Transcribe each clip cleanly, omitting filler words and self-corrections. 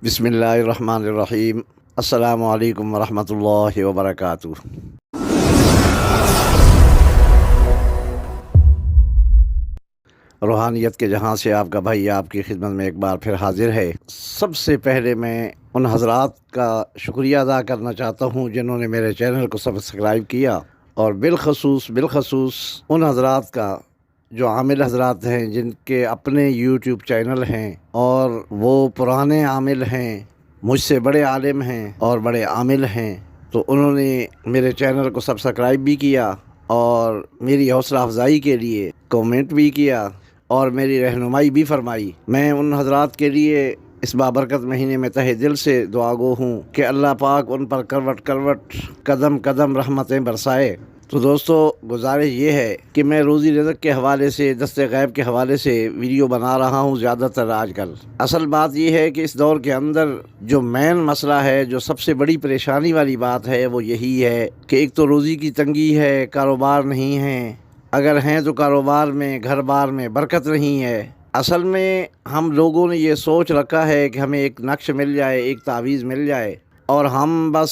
بسم اللہ الرحمن الرحیم۔ السلام علیکم ورحمۃ اللہ وبرکاتہ۔ روحانیت کے جہاں سے آپ کا بھائی آپ کی خدمت میں ایک بار پھر حاضر ہے۔ سب سے پہلے میں ان حضرات کا شکریہ ادا کرنا چاہتا ہوں جنہوں نے میرے چینل کو سبسکرائب کیا، اور بالخصوص ان حضرات کا جو عامل حضرات ہیں جن کے اپنے یوٹیوب چینل ہیں اور وہ پرانے عامل ہیں، مجھ سے بڑے عالم ہیں اور بڑے عامل ہیں، تو انہوں نے میرے چینل کو سبسکرائب بھی کیا اور میری حوصلہ افزائی کے لیے کومنٹ بھی کیا اور میری رہنمائی بھی فرمائی۔ میں ان حضرات کے لیے اس بابرکت مہینے میں تہہ دل سے دعا گو ہوں کہ اللہ پاک ان پر کروٹ قدم قدم رحمتیں برسائے۔ تو دوستو، گزارش یہ ہے کہ میں روزی رزق کے حوالے سے، دست غیب کے حوالے سے ویڈیو بنا رہا ہوں زیادہ تر آج کل۔ اصل بات یہ ہے کہ اس دور کے اندر جو مین مسئلہ ہے، جو سب سے بڑی پریشانی والی بات ہے، وہ یہی ہے کہ ایک تو روزی کی تنگی ہے، کاروبار نہیں ہے، اگر ہیں تو کاروبار میں، گھر بار میں برکت نہیں ہے۔ اصل میں ہم لوگوں نے یہ سوچ رکھا ہے کہ ہمیں ایک نقش مل جائے، ایک تعویذ مل جائے اور ہم بس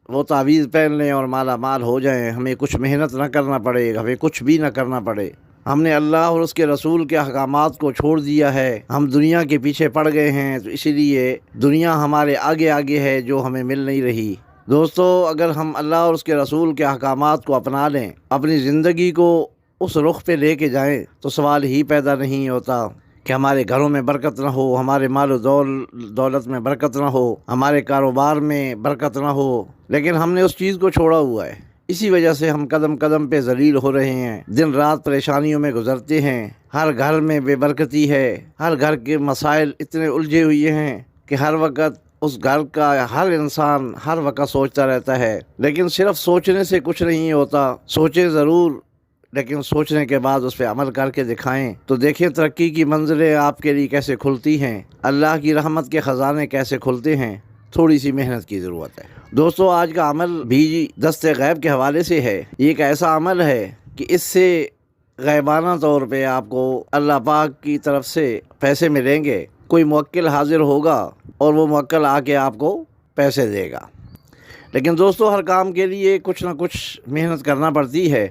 وہ تعویذ پہن لیں اور مالا مال ہو جائیں، ہمیں کچھ محنت نہ کرنا پڑے، ہمیں کچھ بھی نہ کرنا پڑے۔ ہم نے اللہ اور اس کے رسول کے احکامات کو چھوڑ دیا ہے، ہم دنیا کے پیچھے پڑ گئے ہیں، تو اسی لیے دنیا ہمارے آگے آگے ہے جو ہمیں مل نہیں رہی۔ دوستو، اگر ہم اللہ اور اس کے رسول کے احکامات کو اپنا لیں، اپنی زندگی کو اس رخ پہ لے کے جائیں، تو سوال ہی پیدا نہیں ہوتا کہ ہمارے گھروں میں برکت نہ ہو، ہمارے مال و دولت میں برکت نہ ہو، ہمارے کاروبار میں برکت نہ ہو، لیکن ہم نے اس چیز کو چھوڑا ہوا ہے۔ اسی وجہ سے ہم قدم قدم پہ ذلیل ہو رہے ہیں، دن رات پریشانیوں میں گزرتے ہیں، ہر گھر میں بے برکتی ہے، ہر گھر کے مسائل اتنے الجھے ہوئے ہیں کہ ہر وقت اس گھر کا ہر انسان ہر وقت سوچتا رہتا ہے، لیکن صرف سوچنے سے کچھ نہیں ہوتا۔ سوچیں ضرور، لیکن سوچنے کے بعد اس پہ عمل کر کے دکھائیں تو دیکھیں ترقی کی منزلیں آپ کے لیے کیسے کھلتی ہیں، اللہ کی رحمت کے خزانے کیسے کھلتے ہیں۔ تھوڑی سی محنت کی ضرورت ہے۔ دوستو، آج کا عمل بھی دست غیب کے حوالے سے ہے۔ یہ ایک ایسا عمل ہے کہ اس سے غیبانہ طور پہ آپ کو اللہ پاک کی طرف سے پیسے ملیں گے۔ کوئی موکل حاضر ہوگا اور وہ موکل آ کے آپ کو پیسے دے گا، لیکن دوستو ہر کام کے لیے کچھ نہ کچھ محنت کرنا پڑتی ہے۔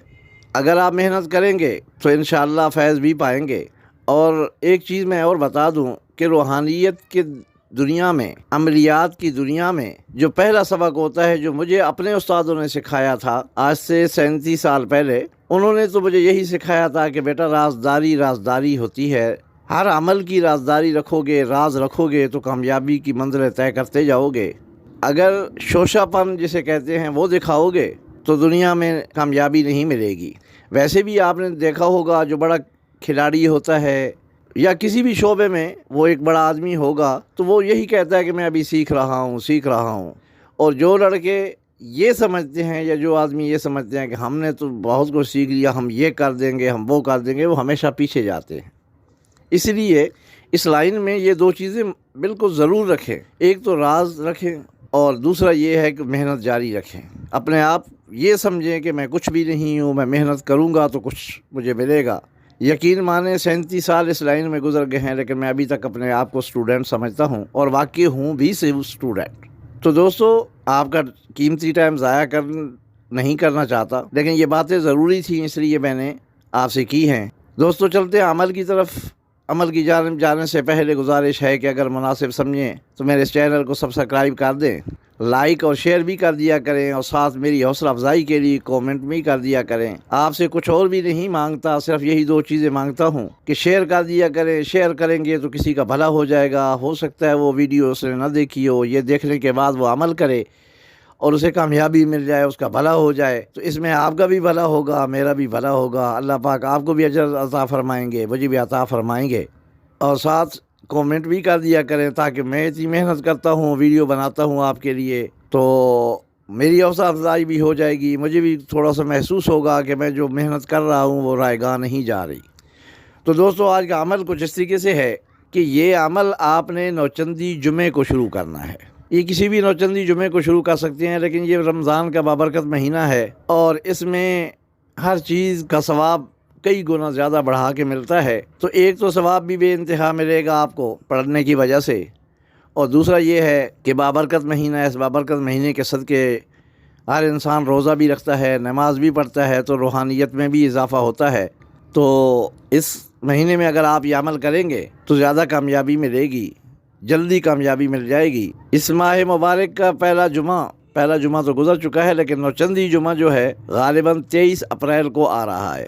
اگر آپ محنت کریں گے تو انشاءاللہ فیض بھی پائیں گے۔ اور ایک چیز میں اور بتا دوں کہ روحانیت کی دنیا میں، عملیات کی دنیا میں جو پہلا سبق ہوتا ہے، جو مجھے اپنے استادوں نے سکھایا تھا آج سے 37 سال پہلے، انہوں نے تو مجھے یہی سکھایا تھا کہ بیٹا رازداری ہوتی ہے۔ ہر عمل کی رازداری رکھو گے، راز رکھو گے تو کامیابی کی منزلیں طے کرتے جاؤ گے۔ اگر شوشہ پن جسے کہتے ہیں وہ دکھاؤ گے تو دنیا میں کامیابی نہیں ملے گی۔ ویسے بھی آپ نے دیکھا ہوگا، جو بڑا کھلاڑی ہوتا ہے یا کسی بھی شعبے میں وہ ایک بڑا آدمی ہوگا تو وہ یہی کہتا ہے کہ میں ابھی سیکھ رہا ہوں۔ اور جو لڑکے یہ سمجھتے ہیں یا جو آدمی یہ سمجھتے ہیں کہ ہم نے تو بہت کچھ سیکھ لیا، ہم یہ کر دیں گے، ہم وہ کر دیں گے، وہ ہمیشہ پیچھے جاتے ہیں۔ اس لیے اس لائن میں یہ دو چیزیں بالکل ضرور رکھیں، ایک تو راز رکھیں اور دوسرا یہ ہے کہ محنت جاری رکھیں۔ اپنے آپ یہ سمجھیں کہ میں کچھ بھی نہیں ہوں، میں محنت کروں گا تو کچھ مجھے ملے گا۔ یقین مانیں 37 سال اس لائن میں گزر گئے ہیں، لیکن میں ابھی تک اپنے آپ کو اسٹوڈنٹ سمجھتا ہوں اور واقعی ہوں بھی صرف اسٹوڈنٹ۔ تو دوستو، آپ کا قیمتی ٹائم ضائع نہیں کرنا چاہتا، لیکن یہ باتیں ضروری تھیں، اس لیے میں نے آپ سے کی ہیں۔ دوستو، چلتے ہیں عمل کی طرف۔ عمل کی جانب جانے سے پہلے گزارش ہے کہ اگر مناسب سمجھیں تو میرے اس چینل کو سبسکرائب کر دیں، لائک اور شیئر بھی کر دیا کریں، اور ساتھ میری حوصلہ افزائی کے لیے کومنٹ بھی کر دیا کریں۔ آپ سے کچھ اور بھی نہیں مانگتا، صرف یہی دو چیزیں مانگتا ہوں کہ شیئر کر دیا کریں۔ شیئر کریں گے تو کسی کا بھلا ہو جائے گا، ہو سکتا ہے وہ ویڈیو اس نے نہ دیکھی ہو، یہ دیکھنے کے بعد وہ عمل کرے اور اسے کامیابی مل جائے، اس کا بھلا ہو جائے، تو اس میں آپ کا بھی بھلا ہوگا، میرا بھی بھلا ہوگا۔ اللہ پاک آپ کو بھی اجر عطا فرمائیں گے، مجھے بھی عطا فرمائیں گے۔ اور ساتھ کومنٹ بھی کر دیا کریں، تاکہ میں اتنی محنت کرتا ہوں، ویڈیو بناتا ہوں آپ کے لیے، تو میری حوصلہ افزائی بھی ہو جائے گی، مجھے بھی تھوڑا سا محسوس ہوگا کہ میں جو محنت کر رہا ہوں وہ رائے گاہ نہیں جا رہی۔ تو دوستو، آج کا عمل کچھ اس طریقے سے ہے کہ یہ عمل آپ نے نوچندی جمعے کو شروع کرنا ہے۔ یہ کسی بھی نوچندی جمعے کو شروع کر سکتے ہیں، لیکن یہ رمضان کا بابرکت مہینہ ہے اور اس میں ہر چیز کا ثواب کئی گنا زیادہ بڑھا کے ملتا ہے۔ تو ایک تو ثواب بھی بے انتہا ملے گا آپ کو پڑھنے کی وجہ سے، اور دوسرا یہ ہے کہ بابرکت مہینہ ہے، اس بابرکت مہینے کے صدقے ہر انسان روزہ بھی رکھتا ہے، نماز بھی پڑھتا ہے، تو روحانیت میں بھی اضافہ ہوتا ہے۔ تو اس مہینے میں اگر آپ یہ عمل کریں گے تو زیادہ کامیابی ملے گی، جلدی کامیابی مل جائے گی۔ اس ماہ مبارک کا پہلا جمعہ تو گزر چکا ہے، لیکن نوچندی جمعہ جو ہے غالباً 23 اپریل کو آ رہا ہے۔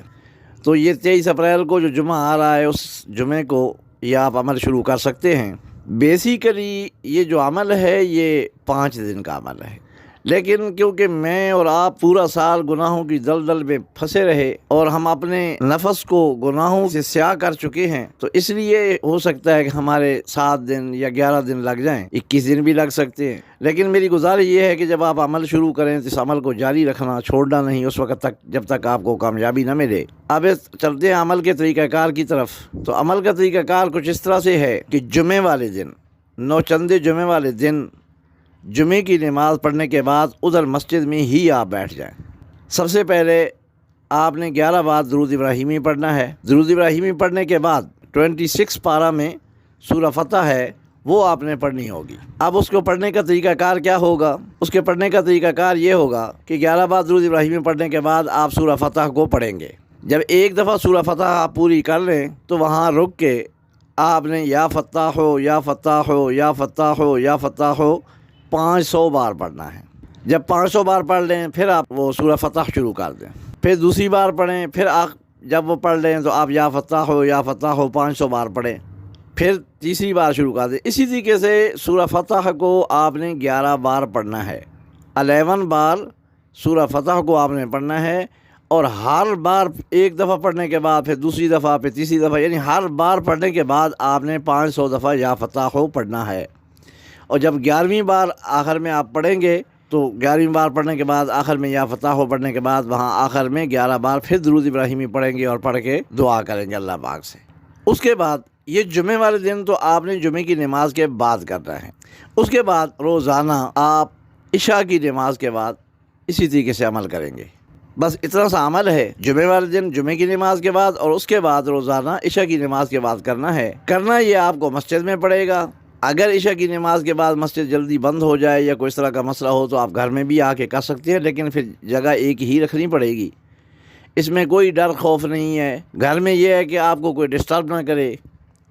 تو یہ 23 اپریل کو جو جمعہ آ رہا ہے، اس جمعے کو یہ آپ عمل شروع کر سکتے ہیں۔ بیسیکلی یہ جو عمل ہے یہ 5 دن کا عمل ہے، لیکن کیونکہ میں اور آپ پورا سال گناہوں کی دلدل میں پھنسے رہے اور ہم اپنے نفس کو گناہوں سے سیاہ کر چکے ہیں، تو اس لیے ہو سکتا ہے کہ ہمارے 7 دن یا 11 دن لگ جائیں، 21 دن بھی لگ سکتے ہیں۔ لیکن میری گزارش یہ ہے کہ جب آپ عمل شروع کریں تو اس عمل کو جاری رکھنا، چھوڑنا نہیں اس وقت تک جب تک آپ کو کامیابی نہ ملے۔ اب چلتے ہیں عمل کے طریقہ کار کی طرف۔ تو عمل کا طریقہ کار کچھ اس طرح سے ہے کہ جمعے والے دن، نوچندے جمعے والے دن، جمعے کی نماز پڑھنے کے بعد ادھر مسجد میں ہی آپ بیٹھ جائیں۔ سب سے پہلے آپ نے 11 بار درود ابراہیمی پڑھنا ہے۔ درود ابراہیمی پڑھنے کے بعد 26 پارہ میں سورہ فتح ہے، وہ آپ نے پڑھنی ہوگی۔ اب اس کو پڑھنے کا طریقہ کار کیا ہوگا؟ اس کے پڑھنے کا طریقہ کار یہ ہوگا کہ 11 بار درود ابراہیمی پڑھنے کے بعد آپ سورہ فتح کو پڑھیں گے۔ جب ایک دفعہ سورہ فتح آپ پوری کر لیں تو وہاں رک کے آپ نے یا فتح ہو یا فتح ہو یا فتح ہو یا فتح ہو 500 بار پڑھنا ہے۔ جب 500 بار پڑھ لیں پھر آپ وہ سورہ فتح شروع کر دیں، پھر دوسری بار پڑھیں، پھر جب وہ پڑھ لیں تو آپ یا فتح ہو 500 بار پڑھیں، پھر تیسری بار شروع کر دیں۔ اسی طریقے سے سورہ فتح کو آپ نے 11 بار پڑھنا ہے، 11 بار سورہ فتح کو آپ نے پڑھنا ہے، اور ہر بار ایک دفعہ پڑھنے کے بعد پھر دوسری دفعہ پھر تیسری دفعہ، یعنی ہر بار پڑھنے کے بعد آپ نے 500 دفعہ یا فتح ہو پڑھنا ہے۔ اور جب 11ویں بار آخر میں آپ پڑھیں گے تو 11ویں بار پڑھنے کے بعد آخر میں یا فتح ہو پڑھنے کے بعد وہاں آخر میں 11 بار پھر درود ابراہیمی پڑھیں گے اور پڑھ کے دعا کریں گے اللہ پاک سے۔ اس کے بعد یہ جمعے والے دن تو آپ نے جمعے کی نماز کے بعد کرنا ہے۔ اس کے بعد روزانہ آپ عشاء کی نماز کے بعد اسی طریقے سے عمل کریں گے۔ بس اتنا سا عمل ہے، جمعے والے دن جمعے کی نماز کے بعد اور اس کے بعد روزانہ عشاء کی نماز کے بعد کرنا یہ آپ کو مسجد میں پڑے گا۔ اگر عشاء کی نماز کے بعد مسجد جلدی بند ہو جائے یا کوئی اس طرح کا مسئلہ ہو تو آپ گھر میں بھی آ کے کر سکتے ہیں، لیکن پھر جگہ ایک ہی رکھنی پڑے گی۔ اس میں کوئی ڈر خوف نہیں ہے۔ گھر میں یہ ہے کہ آپ کو کوئی ڈسٹرب نہ کرے،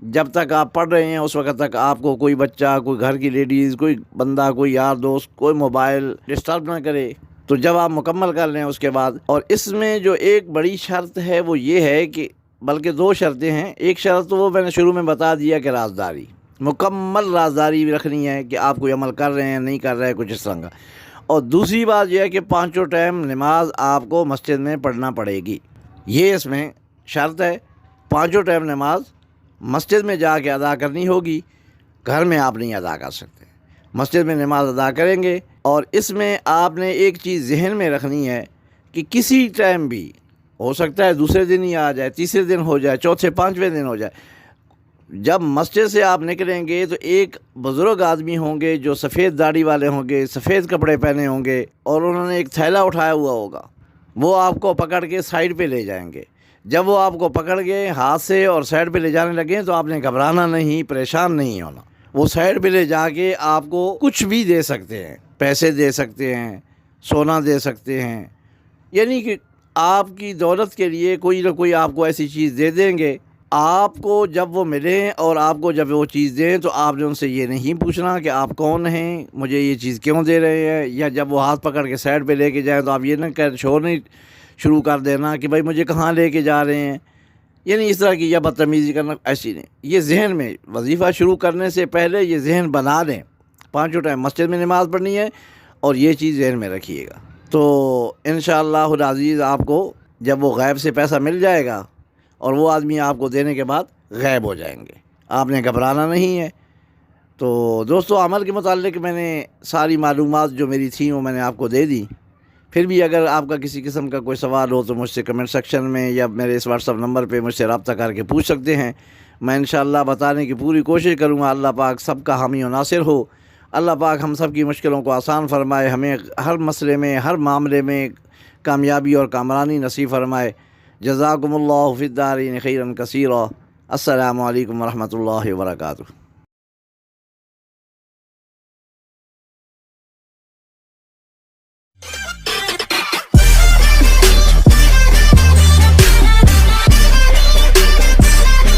جب تک آپ پڑھ رہے ہیں اس وقت تک آپ کو کوئی بچہ، کوئی گھر کی لیڈیز، کوئی بندہ، کوئی یار دوست، کوئی موبائل ڈسٹرب نہ کرے۔ تو جب آپ مکمل کر لیں اس کے بعد، اور اس میں جو ایک بڑی شرط ہے وہ یہ ہے کہ بلکہ 2 شرطیں ہیں۔ ایک شرط تو وہ میں نے شروع میں بتا دیا کہ رازداری، مکمل رازداری رکھنی ہے کہ آپ کوئی عمل کر رہے ہیں نہیں کر رہے کچھ اس طرح کا۔ اور دوسری بات یہ ہے کہ 5 ٹائم نماز آپ کو مسجد میں پڑھنا پڑے گی، یہ اس میں شرط ہے۔ 5 ٹائم نماز مسجد میں جا کے ادا کرنی ہوگی، گھر میں آپ نہیں ادا کر سکتے، مسجد میں نماز ادا کریں گے۔ اور اس میں آپ نے ایک چیز ذہن میں رکھنی ہے کہ کسی ٹائم بھی ہو سکتا ہے دوسرے دن ہی آ جائے، تیسرے دن ہو جائے، چوتھے 5ویں دن ہو جائے، جب مسجد سے آپ نکلیں گے تو ایک بزرگ آدمی ہوں گے جو سفید داڑھی والے ہوں گے، سفید کپڑے پہنے ہوں گے، اور انہوں نے ایک تھیلا اٹھایا ہوا ہوگا، وہ آپ کو پکڑ کے سائیڈ پہ لے جائیں گے۔ جب وہ آپ کو پکڑ کے ہاتھ سے اور سائیڈ پہ لے جانے لگیں تو آپ نے گھبرانا نہیں، پریشان نہیں ہونا۔ وہ سائیڈ پہ لے جا کے آپ کو کچھ بھی دے سکتے ہیں، پیسے دے سکتے ہیں، سونا دے سکتے ہیں، یعنی کہ آپ کی دولت کے لیے کوئی نہ کوئی آپ کو ایسی چیز دے دیں گے۔ آپ کو جب وہ ملیں اور آپ کو جب وہ چیز دیں تو آپ نے ان سے یہ نہیں پوچھنا کہ آپ کون ہیں، مجھے یہ چیز کیوں دے رہے ہیں، یا جب وہ ہاتھ پکڑ کے سائڈ پہ لے کے جائیں تو آپ یہ نہ شور نہیں شروع کر دینا کہ بھائی مجھے کہاں لے کے جا رہے ہیں، یعنی اس طرح کی یا بدتمیزی کرنا، ایسی نہیں۔ یہ ذہن میں وظیفہ شروع کرنے سے پہلے یہ ذہن بنا لیں، 5 ٹائم مسجد میں نماز پڑھنی ہے، اور یہ چیز ذہن میں رکھیے گا۔ تو انشاءاللہ العزیز آپ کو جب وہ غیب سے پیسہ مل جائے گا اور وہ آدمی آپ کو دینے کے بعد غائب ہو جائیں گے، آپ نے گھبرانا نہیں ہے۔ تو دوستو، عمل کے متعلق میں نے ساری معلومات جو میری تھیں وہ میں نے آپ کو دے دی۔ پھر بھی اگر آپ کا کسی قسم کا کوئی سوال ہو تو مجھ سے کمنٹ سیکشن میں یا میرے اس واٹس ایپ نمبر پہ مجھ سے رابطہ کر کے پوچھ سکتے ہیں، میں انشاءاللہ بتانے کی پوری کوشش کروں گا۔ اللہ پاک سب کا حامی و ناصر ہو، اللہ پاک ہم سب کی مشکلوں کو آسان فرمائے، ہمیں ہر مسئلے میں، ہر معاملے میں کامیابی اور کامرانی نصیب فرمائے۔ جزاکم اللہ فی الدارین خیرا کثیرا۔ السلام علیکم ورحمۃ اللہ وبرکاتہ۔